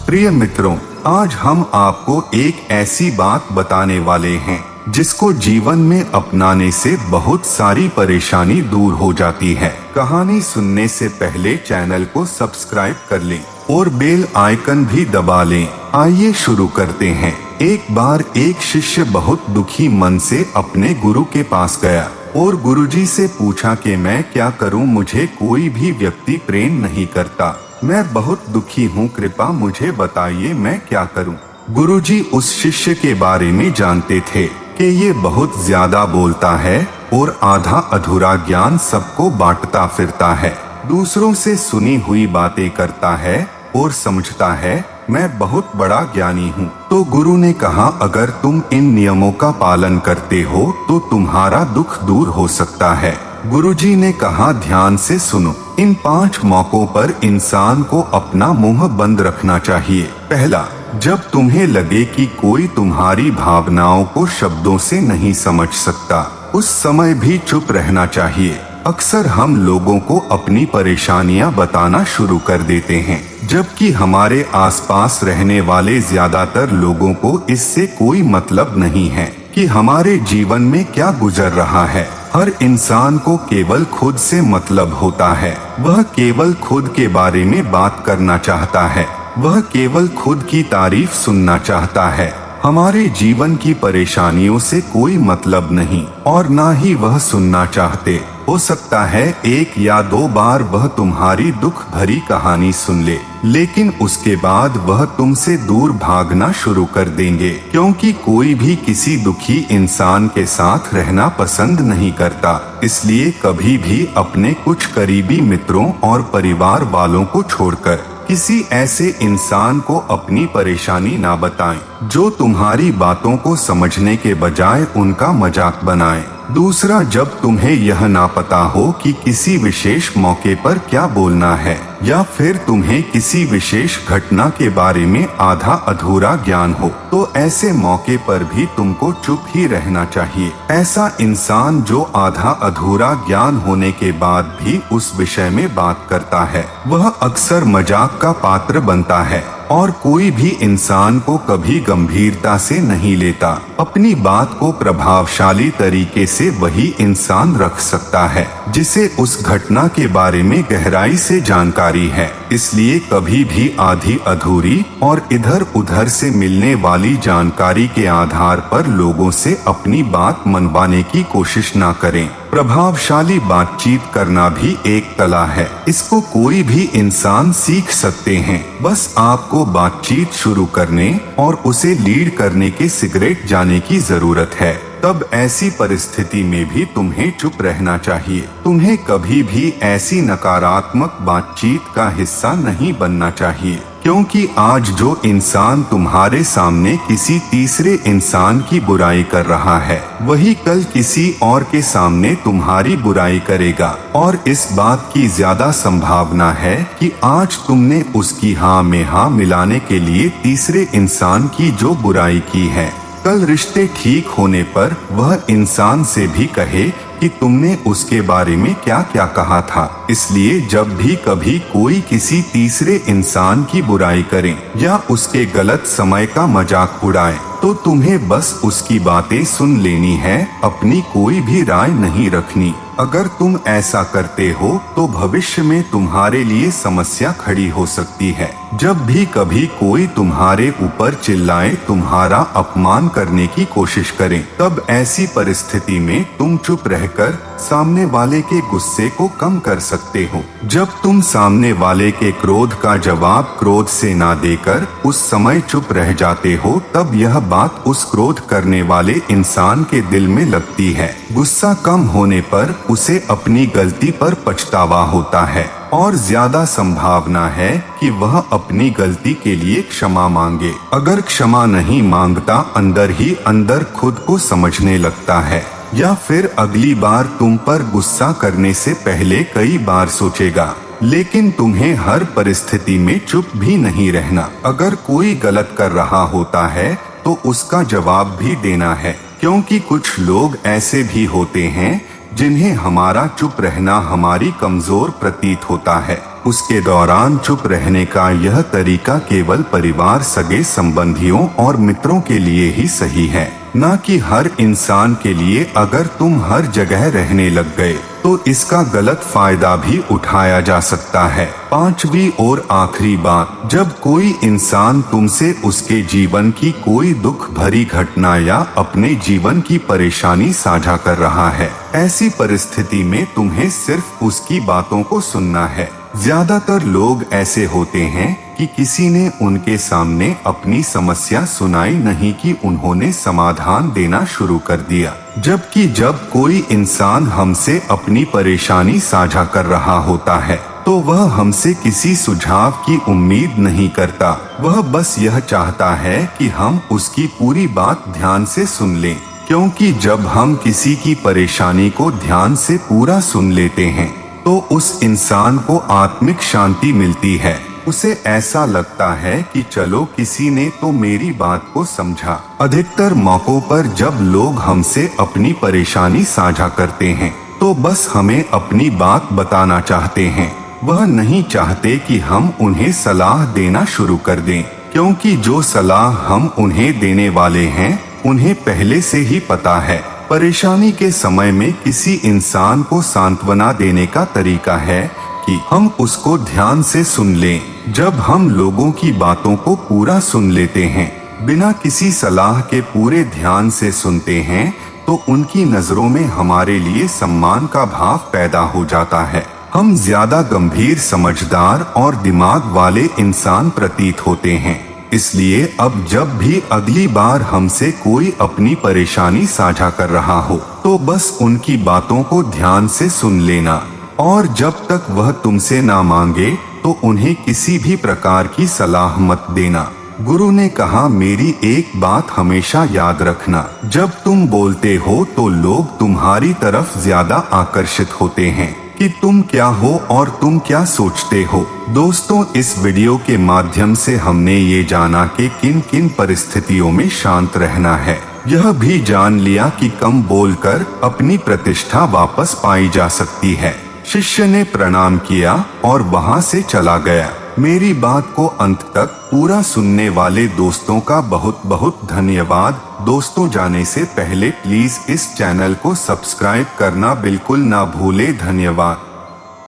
प्रिय मित्रों, आज हम आपको एक ऐसी बात बताने वाले हैं जिसको जीवन में अपनाने से बहुत सारी परेशानी दूर हो जाती है। कहानी सुनने से पहले चैनल को सब्सक्राइब कर लें और बेल आइकन भी दबा लें। आइए शुरू करते हैं। एक बार एक शिष्य बहुत दुखी मन से अपने गुरु के पास गया और गुरुजी से पूछा कि मैं क्या करूं, मुझे कोई भी व्यक्ति प्रेम नहीं करता, मैं बहुत दुखी हूं, कृपा मुझे बताइए मैं क्या करूं। गुरुजी उस शिष्य के बारे में जानते थे कि ये बहुत ज्यादा बोलता है और आधा अधूरा ज्ञान सबको बांटता फिरता है, दूसरों से सुनी हुई बातें करता है और समझता है मैं बहुत बड़ा ज्ञानी हूँ। तो गुरु ने कहा, अगर तुम इन नियमों का पालन करते हो तो तुम्हारा दुख दूर हो सकता है। गुरुजी ने कहा, ध्यान से सुनो, इन 5 मौकों पर इंसान को अपना मुंह बंद रखना चाहिए। पहला, जब तुम्हें लगे कि कोई तुम्हारी भावनाओं को शब्दों से नहीं समझ सकता, उस समय भी चुप रहना चाहिए। अक्सर हम लोगों को अपनी परेशानियां बताना शुरू कर देते हैं, जबकि हमारे आसपास रहने वाले ज्यादातर लोगों को इससे कोई मतलब नहीं है कि हमारे जीवन में क्या गुजर रहा है। हर इंसान को केवल खुद से मतलब होता है। वह केवल खुद के बारे में बात करना चाहता है, वह केवल खुद की तारीफ सुनना चाहता है। हमारे जीवन की परेशानियों से कोई मतलब नहीं और ना ही वह सुनना चाहते। हो सकता है 1 या 2 बार वह तुम्हारी दुख भरी कहानी सुन ले, लेकिन उसके बाद वह तुमसे दूर भागना शुरू कर देंगे, क्योंकि कोई भी किसी दुखी इंसान के साथ रहना पसंद नहीं करता। इसलिए कभी भी अपने कुछ करीबी मित्रों और परिवार वालों को छोड़कर किसी ऐसे इंसान को अपनी परेशानी ना बताएं जो तुम्हारी बातों को समझने के बजाय उनका मजाक बनाए। दूसरा, जब तुम्हें यह ना पता हो कि किसी विशेष मौके पर क्या बोलना है या फिर तुम्हें किसी विशेष घटना के बारे में आधा अधूरा ज्ञान हो, तो ऐसे मौके पर भी तुमको चुप ही रहना चाहिए। ऐसा इंसान जो आधा अधूरा ज्ञान होने के बाद भी उस विषय में बात करता है, वह अक्सर मजाक का पात्र बनता है और कोई भी इंसान को कभी गंभीरता से नहीं लेता। अपनी बात को प्रभावशाली तरीके से वही इंसान रख सकता है जिसे उस घटना के बारे में गहराई से जानकारी है। इसलिए कभी भी आधी अधूरी और इधर उधर से मिलने वाली जानकारी के आधार पर लोगों से अपनी बात मनवाने की कोशिश ना करें। प्रभावशाली बातचीत करना भी एक कला है, इसको कोई भी इंसान सीख सकते हैं। बस आपको बातचीत शुरू करने और उसे लीड करने के सिगरेट जाने की जरूरत है। तब ऐसी परिस्थिति में भी तुम्हें चुप रहना चाहिए। तुम्हें कभी भी ऐसी नकारात्मक बातचीत का हिस्सा नहीं बनना चाहिए, क्योंकि आज जो इंसान तुम्हारे सामने किसी तीसरे इंसान की बुराई कर रहा है, वही कल किसी और के सामने तुम्हारी बुराई करेगा। और इस बात की ज्यादा संभावना है कि आज तुमने उसकी हाँ में हाँ मिलाने के लिए तीसरे इंसान की जो बुराई की है, कल रिश्ते ठीक होने पर वह इंसान से भी कहे कि तुमने उसके बारे में क्या क्या कहा था। इसलिए जब भी कभी कोई किसी तीसरे इंसान की बुराई करे या उसके गलत समय का मजाक उड़ाए, तो तुम्हें बस उसकी बातें सुन लेनी है, अपनी कोई भी राय नहीं रखनी। अगर तुम ऐसा करते हो तो भविष्य में तुम्हारे लिए समस्या खड़ी हो सकती है। जब भी कभी कोई तुम्हारे ऊपर चिल्लाए, तुम्हारा अपमान करने की कोशिश करे, तब ऐसी परिस्थिति में तुम चुप रहकर सामने वाले के गुस्से को कम कर सकते हो। जब तुम सामने वाले के क्रोध का जवाब क्रोध से ना देकर उस समय चुप रह जाते हो, तब यह बात उस क्रोध करने वाले इंसान के दिल में लगती है। गुस्सा कम होने पर उसे अपनी गलती पर पछतावा होता है और ज्यादा संभावना है कि वह अपनी गलती के लिए क्षमा मांगे। अगर क्षमा नहीं मांगता, अंदर ही अंदर खुद को समझने लगता है या फिर अगली बार तुम पर गुस्सा करने से पहले कई बार सोचेगा। लेकिन तुम्हें हर परिस्थिति में चुप भी नहीं रहना। अगर कोई गलत कर रहा होता है तो उसका जवाब भी देना है, क्योंकि कुछ लोग ऐसे भी होते हैं जिन्हें हमारा चुप रहना हमारी कमजोर प्रतीत होता है। उसके दौरान चुप रहने का यह तरीका केवल परिवार, सगे संबंधियों और मित्रों के लिए ही सही है, न कि हर इंसान के लिए। अगर तुम हर जगह रहने लग गए तो इसका गलत फायदा भी उठाया जा सकता है। पांचवी और आखिरी बात, जब कोई इंसान तुमसे उसके जीवन की कोई दुख भरी घटना या अपने जीवन की परेशानी साझा कर रहा है, ऐसी परिस्थिति में तुम्हें सिर्फ उसकी बातों को सुनना है। ज्यादातर लोग ऐसे होते हैं कि किसी ने उनके सामने अपनी समस्या सुनाई नहीं कि उन्होंने समाधान देना शुरू कर दिया, जबकि जब कोई इंसान हमसे अपनी परेशानी साझा कर रहा होता है तो वह हमसे किसी सुझाव की उम्मीद नहीं करता। वह बस यह चाहता है कि हम उसकी पूरी बात ध्यान से सुन लें, क्योंकि जब हम किसी की परेशानी को ध्यान से पूरा सुन लेते हैं तो उस इंसान को आत्मिक शांति मिलती है। उसे ऐसा लगता है कि चलो किसी ने तो मेरी बात को समझा। अधिकतर मौकों पर जब लोग हमसे अपनी परेशानी साझा करते हैं तो बस हमें अपनी बात बताना चाहते हैं। वह नहीं चाहते कि हम उन्हें सलाह देना शुरू कर दें, क्योंकि जो सलाह हम उन्हें देने वाले हैं उन्हें पहले से ही पता है। परेशानी के समय में किसी इंसान को सांत्वना देने का तरीका है कि हम उसको ध्यान से सुन लें। जब हम लोगों की बातों को पूरा सुन लेते हैं, बिना किसी सलाह के पूरे ध्यान से सुनते हैं, तो उनकी नजरों में हमारे लिए सम्मान का भाव पैदा हो जाता है। हम ज्यादा गंभीर, समझदार और दिमाग वाले इंसान प्रतीत होते हैं। इसलिए अब जब भी अगली बार हमसे कोई अपनी परेशानी साझा कर रहा हो तो बस उनकी बातों को ध्यान से सुन लेना, और जब तक वह तुमसे ना मांगे तो उन्हें किसी भी प्रकार की सलाह मत देना। गुरु ने कहा, मेरी एक बात हमेशा याद रखना, जब तुम बोलते हो तो लोग तुम्हारी तरफ ज्यादा आकर्षित होते हैं कि तुम क्या हो और तुम क्या सोचते हो। दोस्तों, इस वीडियो के माध्यम से हमने ये जाना कि किन किन परिस्थितियों में शांत रहना है। यह भी जान लिया कि कम बोलकर अपनी प्रतिष्ठा वापस पाई जा सकती है। शिष्य ने प्रणाम किया और वहां से चला गया। मेरी बात को अंत तक पूरा सुनने वाले दोस्तों का बहुत बहुत धन्यवाद। दोस्तों, जाने से पहले प्लीज इस चैनल को सब्सक्राइब करना बिल्कुल ना भूले। धन्यवाद।